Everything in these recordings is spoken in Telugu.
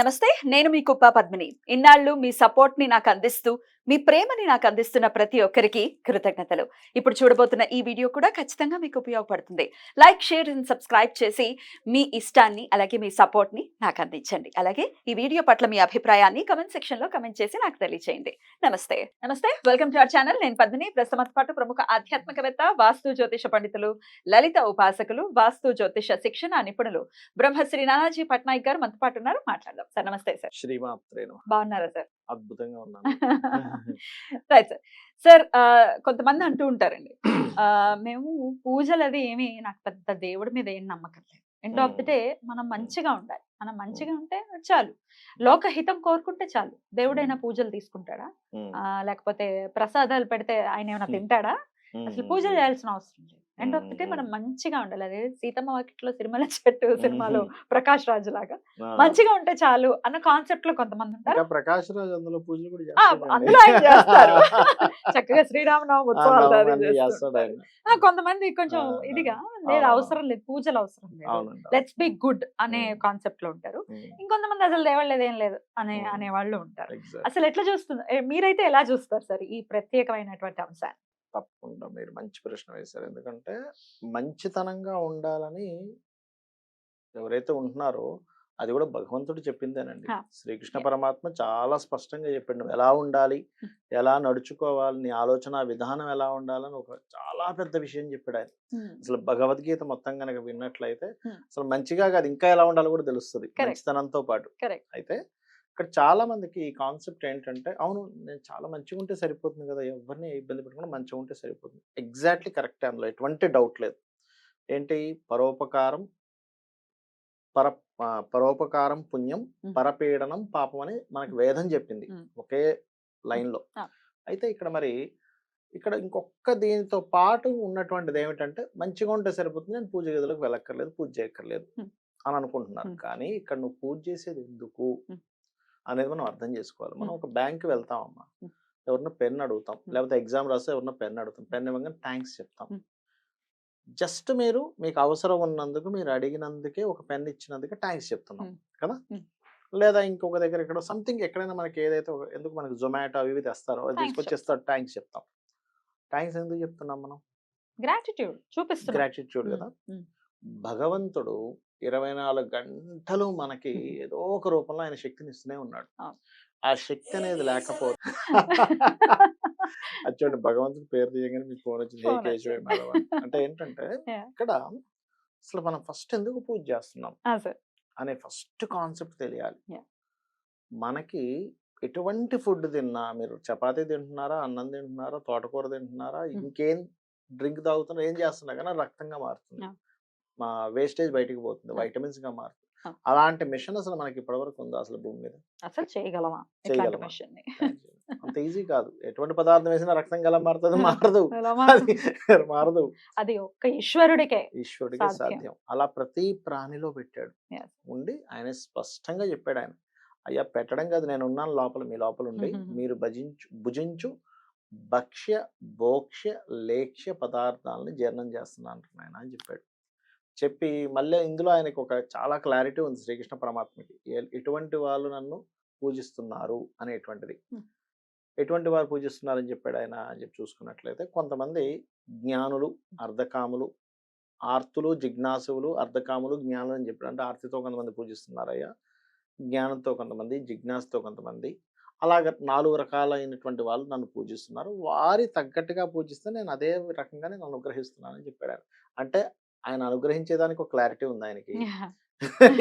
నమస్తే. నేను మీ కుప్ప పద్మిని. ఇన్నాళ్ళు మీ సపోర్ట్‌ని నాకందిస్తూ, మీ ప్రేమని నాకందిస్తున్న ప్రతి ఒక్కరికి కృతజ్ఞతలు. ఇప్పుడు చూడబోతున్న ఈ వీడియో కూడా ఖచ్చితంగా మీకు ఉపయోగపడుతుంది. లైక్, షేర్ అండ్ సబ్స్క్రైబ్ చేసి మీ ఇష్టాన్ని, అలాగే మీ సపోర్ట్‌ని నాకందించండి. అలాగే ఈ వీడియో పట్ల మీ అభిప్రాయాన్ని కామెంట్ సెక్షన్‌లో కామెంట్ చేసి నాకు తెలియజేయండి. నమస్తే. నమస్తే. Welcome to our channel. నేను పద్మిని. ప్రస్తుతం పాటు ప్రముఖ ఆధ్యాత్మికవేత్త, వాస్తు జ్యోతిష పండితులు, లలిత ఉపాసకులు, వాస్తు జ్యోతిష శిక్షణ నిపుణులు బ్రహ్మశ్రీ నానాజీ పట్నాయక్ గారు మనతో పాటు ఉన్నారు. మాట్లాడదాం. సార్ నమస్తే సార్. శ్రీమాత్రే నమః. బాగున్నారా సార్? అద్భుతంగా ఉన్నాను. Right sir. సార్ కొంతమంది అంటూ ఉంటారండి. మేము పూజలది ఏమి నాకు పెద్ద దేవుడి మీద ఏం నమ్మకం లేదు. ఎండ్ ఆఫ్ ది డే మనం మంచిగా ఉండాలి. మనం మంచిగా ఉంటే చాలు. లోకహితం కోరుకుంటే చాలు. దేవుడైనా పూజలు తీసుకుంటాడా? లేకపోతే ప్రసాదాలు పెడితే ఆయనేమైనా తింటాడా? అసలు పూజలు చేయాల్సిన అవసరం లేదు. ఎండ్ ఆఫ్ ది డే మనం మంచిగా ఉండాలి. అదే సీతమ్మ వాకిట్లో సిరిమల్ల చెట్టు సినిమాలో ప్రకాష్ రాజు లాగా మంచిగా ఉంటే చాలు అన్న కాన్సెప్ట్ లో కొంతమంది ఉంటారు. ఇంకా ప్రకాష్ రాజ్ అందులో పూజలు కూడా అందులో ఆయన చేస్తారు. చక్కగా శ్రీరామనవమి ఉత్సవాలు చేస్తాడు ఆయన. కొంతమంది కొంచెం ఇదిగా లేదు, అవసరం లేదు, పూజలు అవసరం లేదు, అవునండి. లెట్స్ బి గుడ్ అనే కాన్సెప్ట్ లో ఉంటారు. ఇంకొంతమంది అసలు దేవుళ్ళేది ఏం లేదు అనే వాళ్ళు ఉంటారు. అసలు ఎట్లా చూస్తుంది, మీరైతే ఎలా చూస్తారు సార్ ఈ ప్రత్యేకమైనటువంటి అంశాన్ని? తప్పకుండా మీరు మంచి ప్రశ్న వేశారు. ఎందుకంటే మంచితనంగా ఉండాలని ఎవరైతే ఉంటున్నారో అది కూడా భగవంతుడు చెప్పిందేనండి. శ్రీకృష్ణ పరమాత్మ చాలా స్పష్టంగా చెప్పాడు, నువ్వు ఎలా ఉండాలి, ఎలా నడుచుకోవాలి, నీ ఆలోచన విధానం ఎలా ఉండాలని ఒక చాలా పెద్ద విషయం చెప్పాడు ఆయన. అసలు భగవద్గీత మొత్తం కనుక విన్నట్లయితే అసలు మంచిగా కాదు ఇంకా ఎలా ఉండాలో కూడా తెలుస్తుంది మంచితనంతో పాటు. అయితే ఇక్కడ చాలా మందికి ఈ కాన్సెప్ట్ ఏంటంటే, అవును నేను చాలా మంచిగా ఉంటే సరిపోతుంది కదా, ఎవరిని ఇబ్బంది పెట్టకుండా మంచిగా ఉంటే సరిపోతుంది. ఎగ్జాక్ట్లీ కరెక్ట్, అందులో ఎటువంటి డౌట్ లేదు. ఏంటి పరోపకారం పరోపకారం పుణ్యం, పరపీడనం పాపం అని మనకు వేదం చెప్పింది ఒకే లైన్ లో. అయితే ఇక్కడ ఇంకొక దీనితో పాటు ఉన్నటువంటిది ఏమిటంటే, మంచిగా ఉంటే సరిపోతుంది, నేను పూజ గదిలోకి వెళ్ళక్కర్లేదు, పూజ చేయక్కర్లేదు అని అనుకుంటున్నారు. కానీ ఇక్కడ నువ్వు పూజ చేసేది ఎందుకు అనేది మనం అర్థం చేసుకోవాలి. మనం ఒక బ్యాంక్ వెళ్తామమ్మా, ఎవరినో పెన్ అడుగుతాం, లేకపోతే ఎగ్జామ్ రాస్తే ఎవరినో పెన్ అడుగుతాం, పెన్ ఇవ్వగానే థ్యాంక్స్ చెప్తాం. జస్ట్ మీకు అవసరం ఉన్నందుకు, మీరు అడిగినందుకే ఒక పెన్ ఇచ్చినందుకే థ్యాంక్స్ చెప్తున్నాం కదా. లేదా ఇంకొక దగ్గర ఇక్కడ సంథింగ్ ఎక్కడైనా మనకి ఏదైతే ఎందుకు మనకి జొమాటో అవి తెస్తారో అది తీసుకొచ్చేస్తారు, థ్యాంక్స్ చెప్తాం. థ్యాంక్స్ ఎందుకు చెప్తున్నాం మనం? గ్రాటిట్యూడ్ చూపిస్తున్నాం. గ్రాటిట్యూడ్ కదా. భగవంతుడు 24 గంటలు మనకి ఏదో ఒక రూపంలో ఆయన శక్తిని ఇస్తూనే ఉన్నాడు. ఆ శక్తి అనేది లేకపోతే చూడండి, భగవంతుడి పేరు తీయగానే మీకు ఫోన్ వచ్చింది, హే కేశవే మాధవ అంటే ఏంటంటే, ఇక్కడ అసలు మనం ఫస్ట్ ఎందుకు పూజ చేస్తున్నాం అనే ఫస్ట్ కాన్సెప్ట్ తెలియాలి. మనకి ఎటువంటి ఫుడ్ తిన్నా, మీరు చపాతీ తింటున్నారా, అన్నం తింటున్నారా, తోటకూర తింటున్నారా, ఇంకేం డ్రింక్ తాగుతున్నా, ఏం చేస్తున్నా కానీ రక్తంగా మారుతుంది, మా వేస్టేజ్ బయటికి పోతుంది, వైటమిన్స్ గా మారుతుంది. అలాంటి మిషన్ అసలు మనకి ఇప్పటివరకు ఉందా అసలు భూమి మీద? అసలు చేయగలమా? అంత ఈజీ కాదు. ఎటువంటి పదార్థం వేసినా రక్తం గల మారుతుంది? మారదు. అది ఒక్క ఈశ్వరుడికే సాధ్యం. అలా ప్రతి ప్రాణిలో పెట్టాడు ఉండి ఆయన స్పష్టంగా చెప్పాడు. ఆయన అయ్యా పెట్టడం కాదు, నేను ఉన్నాను లోపల, మీ లోపల ఉండి మీరు భుజించు భక్ష్య భోక్ష్య లేక్ష్య పదార్థాలని జీర్ణం చేస్తున్నాను ఆయన అని చెప్పాడు. చెప్పి మళ్ళీ ఇందులో ఆయనకు ఒక చాలా క్లారిటీ ఉంది శ్రీకృష్ణ పరమాత్మకి, ఎటువంటి వాళ్ళు నన్ను పూజిస్తున్నారు అనేటువంటిది. ఎటువంటి వారు పూజిస్తున్నారని చెప్పాడు ఆయన అని చెప్పి చూసుకున్నట్లయితే, కొంతమంది జ్ఞానులు, అర్ధకాములు, ఆర్తులు, జిజ్ఞాసులు, అర్ధకాములు, జ్ఞానులు అని చెప్పాడు. అంటే ఆర్తితో కొంతమంది పూజిస్తున్నారయ్యా, జ్ఞానంతో కొంతమంది, జిజ్ఞాసతో కొంతమంది, అలాగ 4 రకాలైనటువంటి వాళ్ళు నన్ను పూజిస్తున్నారు, వారి తగ్గట్టుగా పూజిస్తే నేను అదే రకంగా నేను అనుగ్రహిస్తున్నానని చెప్పాడు ఆయన. అంటే ఆయన అనుగ్రహించేదానికి ఒక క్లారిటీ ఉంది ఆయనకి,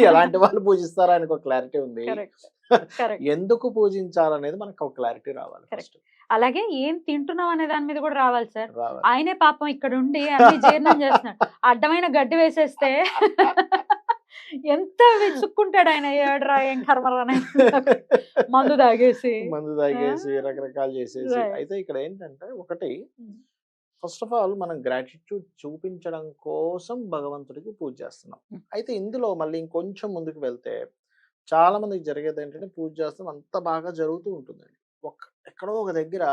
ఎలాంటి వాళ్ళు పూజిస్తారో ఆయనకు ఒక క్లారిటీ ఉంది, ఎందుకు పూజించాలనేది మనకు ఒక క్లారిటీ రావాలి ఫస్ట్. అలాగే ఏం తింటున్నాం అనే దాని మీద కూడా రావాలి సార్. ఆయనే పాపం ఇక్కడ ఉండి అన్ని జీర్ణం చేస్తున్నాడు, అడ్డమైన గడ్డి వేసేస్తే ఎంత వెతుక్కుంటాడు ఆయన, ఏడ్రా ఏం కర్మరా మందు తాగేసి రకరకాలు చేసేసి. అయితే ఇక్కడ ఏంటంటే, ఒకటి ఫస్ట్ ఆఫ్ ఆల్ మనం గ్రాటిట్యూడ్ చూపించడం కోసం భగవంతుడికి పూజ చేస్తున్నాం. అయితే ఇందులో మళ్ళీ ఇంకొంచెం ముందుకు వెళ్తే చాలా మందికి జరిగేది ఏంటంటే, పూజ చేస్తాం అంత బాగా జరుగుతూ ఉంటుందండి, ఎక్కడో ఒక దగ్గర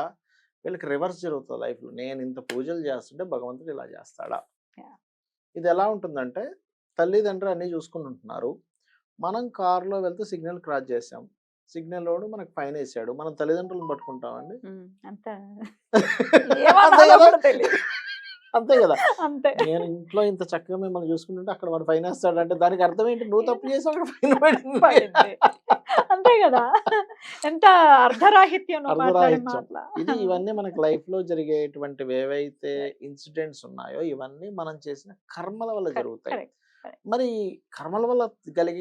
వీళ్ళకి రివర్స్ జరుగుతుంది లైఫ్లో. నేను ఇంత పూజలు చేస్తుంటే భగవంతుడు ఇలా చేస్తాడా? ఇది ఎలా ఉంటుందంటే, తల్లిదండ్రులు అన్నీ చూసుకుంటుంటున్నారు, మనం కారులో వెళ్తే సిగ్నల్ క్రాస్ చేసాం. సిగ్నల్ రోడ్ మనకు ఫైన్ వేసాడు. మనం తల్లిదండ్రులను పట్టుకుంటామండి. అంత అంతే ఏమనాలో కదా! కూడా తెలీదు. అంతే కదా! అంతే. నేను ఇంట్లో ఇంత చక్కగా మిమ్మల్ని చూసుకుంటుంటే అక్కడ వాడు ఫైన్ వేస్తాడంటే దానికి అర్థం ఏంటి? నువ్వు తప్పు చేసావు అక్కడ ఫైన్ పడింది. పడింది. అంతే కదా! ఎంత అర్ధరాహిత్యం నువ్వు మాట్లాడే అర్ధరాహిత్యం. మాటల. ఇవన్నీ మనకి లైఫ్‌లో జరిగేటువంటివి ఏవైతే ఇన్సిడెంట్స్ ఉన్నాయో ఇవన్నీ మనం చేసిన కర్మల వల్ల జరుగుతాయి. కరెక్ట్. మరి కర్మల వల్ల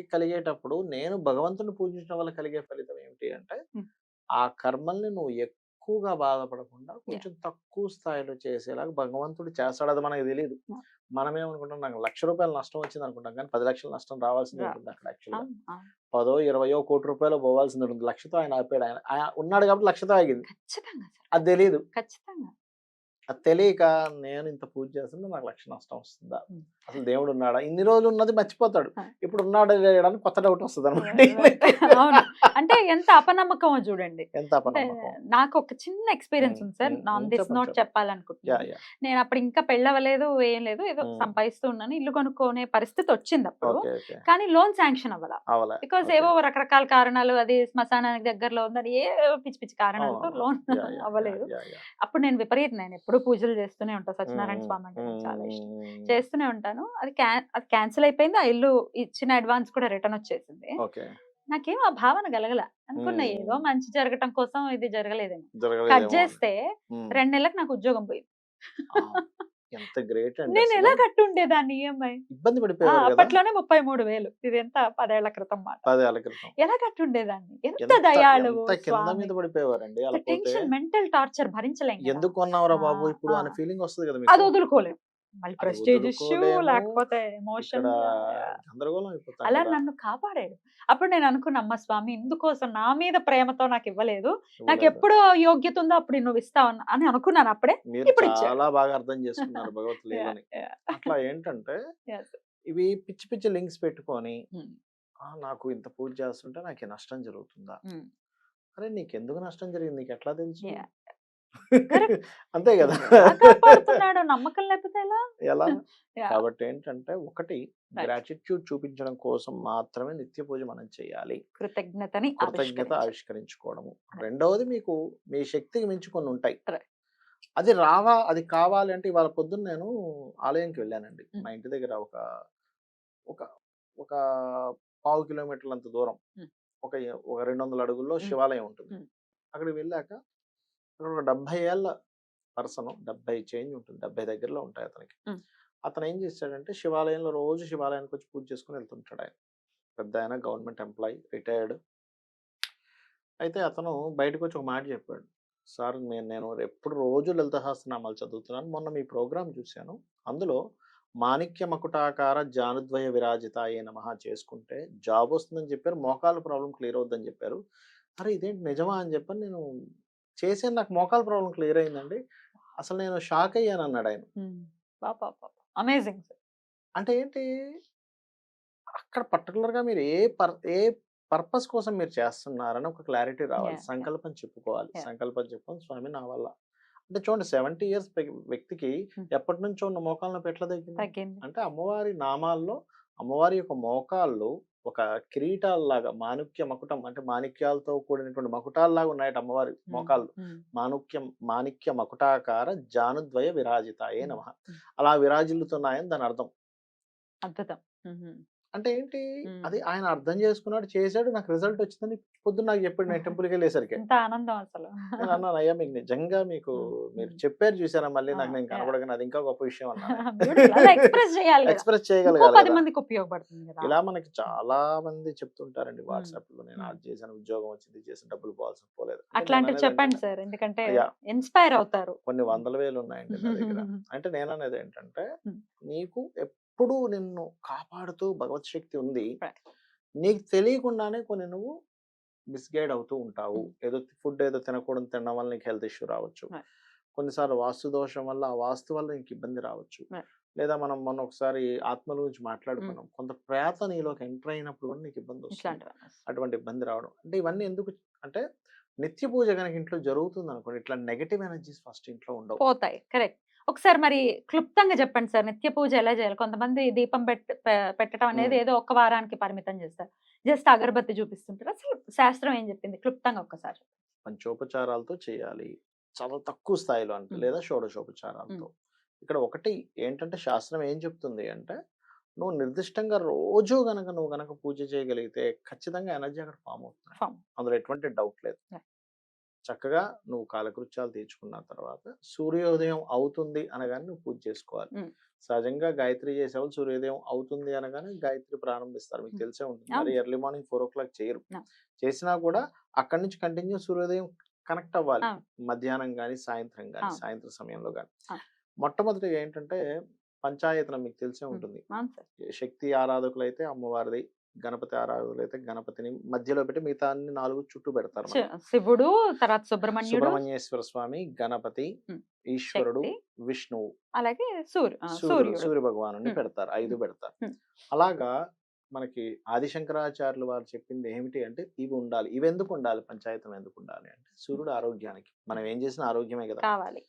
కలిగేటప్పుడు నేను భగవంతుని పూజించడం వల్ల కలిగే ఫలితం ఏమిటి అంటే, హ్మ్. ఆ కర్మల్ని నువ్వు ఎక్కువగా బాధపడకుండా కొంచెం తక్కువ స్థాయిలో చేసేలాగా భగవంతుడు చేస్తాడు. అది మనకు తెలీదు. Yeah. మనమేమనుకుంటాం నాకు ₹1,00,000 నష్టం వచ్చింది అనుకుంటాం. కానీ 10,00,000 నష్టం రావాల్సిందే ఉంటుంది అక్కడ యాక్చువల్‌గా. అవును. అవును. 10, 20, ₹1,00,00,000 పోవాల్సింది ఉంటుంది. 1,00,000తో ఆయన ఆపాడు. ఆయన ఉన్నాడు కాబట్టి 1,00,000తో ఆగింది. ఖచ్చితంగా సార్. అది తెలీదు. ఖచ్చితంగా. అది తెలియక నేను ఇంత పూజ చేస్తుంటే నాకు 1,00,000 నష్టం వస్తుందా? హ్మ్. అసలు దేవుడు ఉన్నాడా? ఇన్ని రోజులు ఉన్నది మర్చిపోతాడు. ఆ. ఇప్పుడు ఉన్నాడా లేడా అని కొత్త డౌట్ వస్తదనమాట. అవును. అంటే ఎంత అపనమ్మకమో చూడండి. ఎంత అంటే అపనమ్మకం. నాకు ఒక చిన్న ఎక్స్‌పీరియన్స్ ఉంది సార్. ఆన్ దిస్ చెప్పండి, నోట్ చెప్పండి. చెప్పాలనుకుంటున్నాను. యాహ్! నేను అప్పుడు ఇంకా పెళ్ళవ్వలేదు, ఏం లేదు. ఏదో హ్మ్. సంపాదిస్తూ ఉన్నాను. ఇల్లు కొనుక్కునే పరిస్థితి వచ్చింది అప్పుడు. ఓకే. కానీ లోన్ శాంక్షన్ అవ్వల. అవలా. Because okay. ఏవో రకరకాల కారణాలు, అది శ్మశానానికి దగ్గరలో ఉందని ఏవో పిచ్చి పిచ్చి కారణాలతో అవునవును. Loan yeah! అవ్వలేదు. యాహ్! అప్పుడు నేను నేను ఎప్పుడూ పూజలు చేస్తూనే ఉంటాను. సత్యనారాయణ స్వామి అంటే నాకు చాలా ఇష్టం. చేస్తూనే ఉంటాను. అది క్యాన్సిల్ అయిపోయింది. ఆ ఇల్లు ఇచ్చిన అడ్వాన్స్ కూడా రిటర్న్ వచ్చేసింది. ఓకే. నాకేం ఆ భావన కలగల. అనుకున్నా ఏదో హ్మ్. మంచి జరగటం కోసం ఇది జరగలేదేమో. కట్ జరగలేదేమో అని. చేస్తే హ్మ్. 2 నెలలకు నాకు ఉద్యోగం పోయింది. ఆ! ఎంత గ్రేట్ అండి నేను అసలు. ఎలా కట్టుండేదాన్ని ఈఎంఐ? ఇబ్బంది పడిపోయేవారు కదా! అప్పట్లోనే 33,000. ఇది ఎంత 10 ఏళ్ల క్రితం మాట. 10 ఏళ్ల క్రితం. ఎలా కట్టుండేదాన్ని? ఎంత ఎంత దయాళువు ఎంత కింద స్వామి. మీద పడిపోయేవారండి అలా పోతే. టెన్షన్, మెంటల్ టార్చర్ భరించలేం కదా! ఎందుకు కొన్నావురా ఆ! బాబు ఇప్పుడు ఆ! అనే ఫీలింగ్ వస్తది కదా అది మీకు. వదులుకోలేం. మళ్ళీ అది ప్రెస్టీజ్ ఇష్యూ వదులుకోలేము. లేకపోతే ఇక్కడ ఎమోషన్. గందరగోళం అయిపోతాం అలా కదా! నన్ను కాపాడాడు. అప్పుడు నేను అనుకున్నా, అమ్మ స్వామి ఇందుకోసం నా మీద ప్రేమతో నాకివ్వలేదు. ఇవ్వలేదు. నాకెప్పుడు యోగ్యత ఉందో అప్పుడు నువ్వు ఇస్తావు అని అనుకున్నాను అప్పుడే. మీరు ఇప్పుడు ఇచ్చాడు. చాలా బాగా అర్థం చేసుకున్నారు భగవత్ యాహ్! లీలని. యాహ్! అట్లా ఏంటంటే యెస్. ఇవి పిచ్చి పిచ్చి లింక్స్ పెట్టుకొని హ్మ్. నాకు ఇంత పూజ చేస్తుంటే నాకు ఈ నష్టం జరుగుతుందా? హ్మ్. అరే నీకెందుకు నష్టం జరిగింది? నీకెట్లా తెలుసు? యాహ్! కరెక్ట్. అంతే కదా! ఎలా కాపాడుతున్నాడో నమ్మకం లేకపోతే ఎలా? ఎలా? యాహ్! కాబట్టి ఏంటంటే ఒకటి రైట్. గ్రాటిట్యూడ్ చూపించడం కోసం మాత్రమే నిత్య పూజ మనం చేయాలి. కృతజ్ఞతని కృతజ్ఞత ఆవిష్కరించాలి. ఆవిష్కరించుకోవడము. రైట్. రెండవది మీకు మీ శక్తికి మించి కొన్ని ఉంటాయి. రైట్. అది కావాలి అంటే ఇవాళ పొద్దున్న నేను ఆలయంకి వెళ్ళానండి. హ్మ్. మా ఇంటి దగ్గర ఒక ఒక ఒక పావు కిలోమీటర్లంత దూరం. హ్మ్. ఒక 200 అడుగుల్లో హ్మ్. శివాలయం ఉంటుంది. హ్మ్. అక్కడికి వెళ్ళాక అక్కడ ఒక 70 ఏళ్ల పర్సన్ 70 చేంజ్ ఉంటుంది. 70 దగ్గరలో ఉంటాయి అతనికి. హ్మ్. అతను ఏం చేశాడంటే శివాలయంలో రోజు శివాలయానికి వచ్చి పూజ చేసుకొని వెళ్తుంటాడు ఆయన. పెద్దాయన గవర్నమెంట్ ఎంప్లాయీ రిటైర్డ్. అయితే అతను బయటకొచ్చి ఒక మాట చెప్పాడు. సార్ నేను ఎప్పుడు రోజు లలిత సహస్రనామాలు చదువుతున్నాను. మొన్న మీ ప్రోగ్రామ్ చూశాను. అందులో మాణిక్య మకుటాకార జానుద్వయ విరాజితాయే నమః చేసుకుంటే జాబ్ వస్తుందని చెప్పారు. మోకాళ్ళ ప్రాబ్లమ్ క్లియర్ అవుద్దని చెప్పారు. అరే ఇదేంటి నిజమా అని చెప్పని నేను చేశాను. నాకు మోకాళ్ళ ప్రాబ్లమ్ క్లియర్ అయిందండి. అసలు నేను షాక్ అయ్యానన్నాడాయన. అబ్బబ్బబ్బా! Amazing sir. అంటే ఏంటి అక్కడ పర్టిక్యులర్‌గా మీరు ఏ పర్పస్ కోసం మీరు చేస్తున్నారని ఒక క్లారిటీ రావాలి. యాహ్! యాహ్! సంకల్పం చెప్పుకోవాలి. యాహ్! సంకల్పం చెప్పుకొని స్వామి నా వల్ల అంటే చూడండి 70 ఇయర్స్ వ్యక్తికి హ్మ్. ఎప్పటినుంచో ఉన్న మోకాళ్ళ నొప్పి ఎట్లా తగ్గింది? తగ్గింది. అంటే అమ్మవారి నామాల్లో అమ్మవారి యొక్క మోకాళ్ళు ఒక కిరీటాల్లాగా మాణిక్య మకుటం అంటే మాణిక్యాలతో కూడినటువంటి మకుటాల్లాగా ఉన్నాయట అమ్మవారి హ్మ్. మోకాళ్ళు. హ్మ్. మాణిక్య మకుటాకార జానుద్వయ విరాజితాయే హ్మ్. నమః. హ్మ్. అలా విరాజిల్లుతున్నాయని దాని అర్థం. అద్భుతం. హుహు. అంటే ఏంటి? హ్మ్. అది ఆయన అర్థం చేసుకున్నాడు, చేసాడు. నాకు రిజల్ట్ వచ్చిందని పొద్దున్న నాకు చెప్పాడు నేను టెంపుల్‌కెళ్ళేసరికి. ఎంత ఆనందం అసలు. నేను అన్నాను, "అయ్యా మీకు నిజంగా మీకు హ్మ్. మీరు హ్మ్. చెప్పారు చూసారా మళ్ళీ ఆ! నాకు నేను యాహ్! కనపడగానే అది ఇంకా గొప్ప విషయం" అన్నాను నేను. బ్యూటిఫుల్. అలా ఎక్స్‌ప్రెస్ చేయాలి గదా! ఎక్స్‌ప్రెస్ ఇంకో చేయగలగాలి 10 కదా! మందికి ఉపయోగపడుతుంది గదా! ఇలా మనకి చాలా మంది చెప్తుంటారండి హ్మ్. వాట్సాప్‌లో నేను హ్మ్. అది చేశాను, ఉద్యోగం వచ్చింది, ఇది చేశాను, డబ్బులు పోలేదు. అంటే అట్లాంటివి నేననేది చెప్పండి ఏంటంటే సార్. ఎందుకంటే యాహ్! ఇన్‌స్పైర్ అవుతారు. కొన్ని వందల వేలు ఉన్నాయండి నా దగ్గర. అంటే నేననేది ఏంటంటే హ్మ్. నీకు ఎప్పుడూ నిన్ను కాపాడుతూ భగవత్ శక్తి ఉంది. రైట్. నీకు తెలియకుండానే కొన్ని నువ్వు మిస్‌గైడ్ అవుతూ ఉంటావు. హ్మ్. ఏదో తినకూడదు తినడం వల్ల నీకు హెల్త్ ఇష్యూ రావచ్చు. రైట్. కొన్నిసార్లు వాస్తు దోషం వల్ల, ఆ వాస్తు వల్ల నీకు ఇబ్బంది రావచ్చు. రైట్. లేదా మనం మొన్న ఒకసారి ఆత్మల గురించి హ్మ్. మాట్లాడుకున్నాం. కొంత ప్రేత నీలోకి ఎంటర్ అయినప్పుడు కూడా నీకు ఇబ్బందొస్తుంది. ఇట్లాంటివన్నీ వస్తాయి. అటువంటి ఇబ్బంది రావడం. అంటే ఇవన్నీ ఎందుకు అంటే నిత్య పూజ గనక ఇంట్లో జరుగుతుందనుకోండి, ఇట్లా నెగెటివ్ ఎనర్జీస్ ఫస్ట్ ఇంట్లో ఉండవు. పోతాయి. కరెక్ట్. ఒకసారి మరి క్లుప్తంగా చెప్పండి సార్, నిత్య పూజ ఎలా చేయాలి? కొంతమంది దీపం పెట్టడం అనేది ఏదో ఒక్క వారానికి పరిమితం చేస్తారు, జస్ట్ అగరబత్తి చూపిస్తుంటారు. అసలు శాస్త్రం ఏం చెప్పింది క్లుప్తంగా ఒక్కసారి? పంచోపచారాలతో చేయాలి, చాలా తక్కువ స్థాయిలో అంటే, లేదా షోడశోపచారాలతో. ఇక్కడ ఒకటి ఏంటంటే శాస్త్రం ఏం చెప్తుంది అంటే, నువ్వు నిర్దిష్టంగా రోజు నువ్వు గనక పూజ చేయగలిగితే ఖచ్చితంగా ఎనర్జీ అక్కడ ఫామ్ అవుతుంది. అందులో ఎటువంటి డౌట్ లేదు. చక్కగా నువ్వు కాలకృత్యాలు తీర్చుకున్న తర్వాత సూర్యోదయం అవుతుంది అనగానే నువ్వు పూజ చేసుకోవాలి. సహజంగా గాయత్రి చేసేవాళ్ళు సూర్యోదయం అవుతుంది అనగానే గాయత్రి ప్రారంభిస్తారు, మీకు తెలిసే ఉంటుంది. మరి ఎర్లీ మార్నింగ్ 4 o'clock చేయరు. చేసినా కూడా అక్కడి నుంచి కంటిన్యూ సూర్యోదయం కనెక్ట్ అవ్వాలి, మధ్యాహ్నం కానీ సాయంత్రం కానీ, సాయంత్రం సమయంలో కానీ. మొట్టమొదటిగా ఏంటంటే పంచాయతనం మీకు తెలిసే ఉంటుంది. శక్తి ఆరాధకులు అయితే అమ్మవారిది, గణపతి ఆరాధకులు అయితే గణపతిని మధ్యలో పెట్టి మిగతా అన్ని 4 చుట్టూ పెడతారు. శివుడు, తర్వాత సుబ్రహ్మణ్యేశ్వర స్వామి, గణపతి, ఈశ్వరుడు, విష్ణువు, అలాగే సూర్య భగవాను పెడతారు. 5 పెడతారు. అలాగా మనకి ఆదిశంకరాచార్యులు వారు చెప్పింది ఏమిటి అంటే, ఇవి ఉండాలి. ఇవి ఎందుకు ఉండాలి? పంచాయతం ఎందుకు ఉండాలి అంటే, సూర్యుడు ఆరోగ్యానికి, మనం ఏం చేసిన ఆరోగ్యమే కదా కావాలి.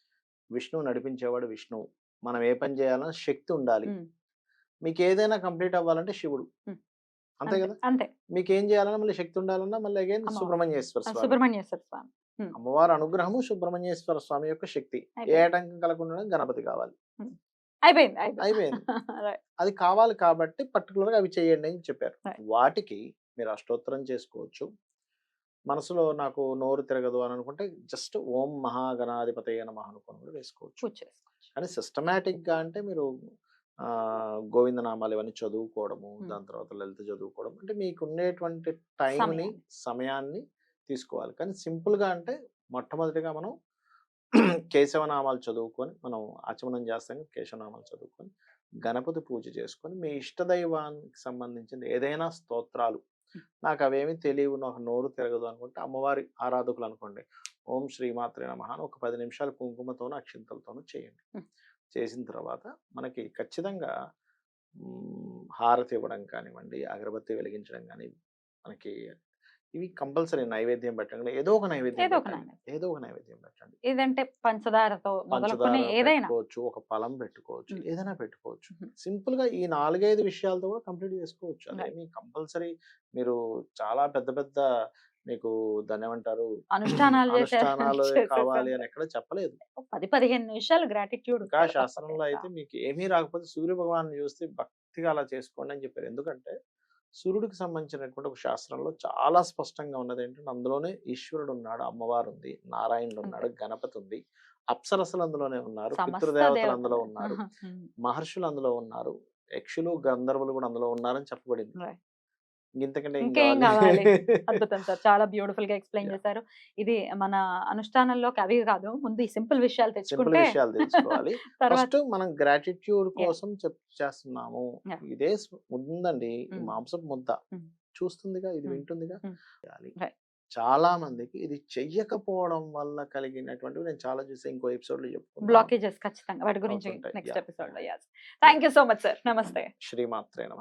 విష్ణువు నడిపించేవాడు విష్ణువు, మనం ఏ పని చేయాలన్నా శక్తి ఉండాలి. మీకు ఏదైనా కంప్లీట్ అవ్వాలంటే శివుడు, అంతే కదా. అంతే. మీకు ఏం చేయాలన్నా మళ్ళీ శక్తి ఉండాలన్నా మళ్ళీ అగైన్ సుబ్రహ్మణ్యేశ్వర స్వామి. అమ్మవారి అనుగ్రహము, సుబ్రహ్మణ్యేశ్వర స్వామి యొక్క శక్తి. ఏ ఆటంకం కలగకుండా గణపతి కావాలి. అయిపోయింది. అది కావాలి కాబట్టి పర్టికులర్ గా అవి చేయండి అని చెప్పారు. వాటికి మీరు అష్టోత్తరం చేసుకోవచ్చు. మనసులో నాకు నోరు తిరగదు అని అనుకుంటే జస్ట్ ఓం మహాగణాధిపతయ నమః అనుకుని కూడా వేసుకోవచ్చు. కానీ సిస్టమేటిక్ గా అంటే మీరు గోవిందనామాలు ఇవన్నీ చదువుకోవడము, దాని తర్వాత లలిత చదువుకోవడం, అంటే మీకు ఉండేటువంటి టైంని, సమయాన్ని తీసుకోవాలి. కానీ సింపుల్ గా అంటే మొట్టమొదటిగా మనం కేశవనామాలు చదువుకొని, మనం ఆచమనం చేస్తాం, కేశవనామాలు చదువుకొని గణపతి పూజ చేసుకొని మీ ఇష్టదైవానికి సంబంధించిన ఏదైనా స్తోత్రాలు, నాకు అవేమి తెలియవు, నాకు నోరు తిరగదు అనుకుంటే అమ్మవారి ఆరాధకులు అనుకోండి, ఓం శ్రీమాత్రే నమః అని ఒక 10 నిమిషాలు కుంకుమతోనూ అక్షింతలతోనూ చేయండి. చేసిన తర్వాత మనకి ఖచ్చితంగా హారతి ఇవ్వడం కానివ్వండి, అగరబత్తి వెలిగించడం కానీ, మనకి ఇవి కంపల్సరీ నైవేద్యం పెట్టండి. ఏదో ఒక నైవేద్యం పెట్టండి. ఏదంటే పంచదారతో పెట్టుకోవచ్చు, ఒక ఫలం పెట్టుకోవచ్చు, ఏదైనా పెట్టుకోవచ్చు. సింపుల్ గా ఈ 4-5 విషయాలతో కూడా కంప్లీట్ చేసుకోవచ్చు. అదే మీ కంపల్సరీ మీరు చాలా పెద్ద పెద్ద మీకు దాన్ని ఏమంటారు అనుష్ఠానాలు కావాలి అని ఎక్కడ చెప్పలేదు. 10-15 నిమిషాలు గ్రాటిట్యూడ్. ఇంకా శాస్త్రంలో అయితే మీకు ఏమీ రాకపోతే సూర్య భగవాన్ని చూస్తే భక్తిగా అలా చేసుకోండి అని చెప్పారు. ఎందుకంటే సూర్యుడికి సంబంధించినటువంటి ఒక శాస్త్రంలో చాలా స్పష్టంగా ఉన్నది ఏంటంటే, అందులోనే ఈశ్వరుడు ఉన్నాడు, అమ్మవారు ఉంది, నారాయణుడు ఉన్నాడు, గణపతి ఉంది, అప్సరసలు అందులోనే ఉన్నారు, పితృదేవతలు అందులో ఉన్నారు, మహర్షులు అందులో ఉన్నారు, యక్షులు గంధర్వులు కూడా అందులో ఉన్నారని చెప్పబడింది. ఇంతకంటే ఇంకేం కావాలి? అద్భుతం సార్, చాలా బ్యూటిఫుల్ గా ఎక్స్ప్లెయిన్ చేశారు. ఇది మన అనుష్ఠానంలోకి అవి కాదు, ముందు ఈ సింపుల్ విషయాలు తెచ్చుకోవాలి. ఫస్ట్ మనం గ్రాటిట్యూడ్ కోసం చేస్తున్నాము. ఇదే ఉందండి, మాంసపు ముద్ద చూస్తుందిగా, ఇది వింటుందిగా. చాలా మందికి ఇది చెయ్యకపోవడం వల్ల కలిగినటువంటివి నేను చాలా చూసే, ఇంకో ఎపిసోడ్ లో చెప్పుకుంటాను. బ్లాకేజెస్ ఖచ్చితంగా వాటి గురించి నెక్స్ట్ ఎపిసోడ్ లో. Thank you so much sir. నమస్తే. శ్రీమాత్రే నమః.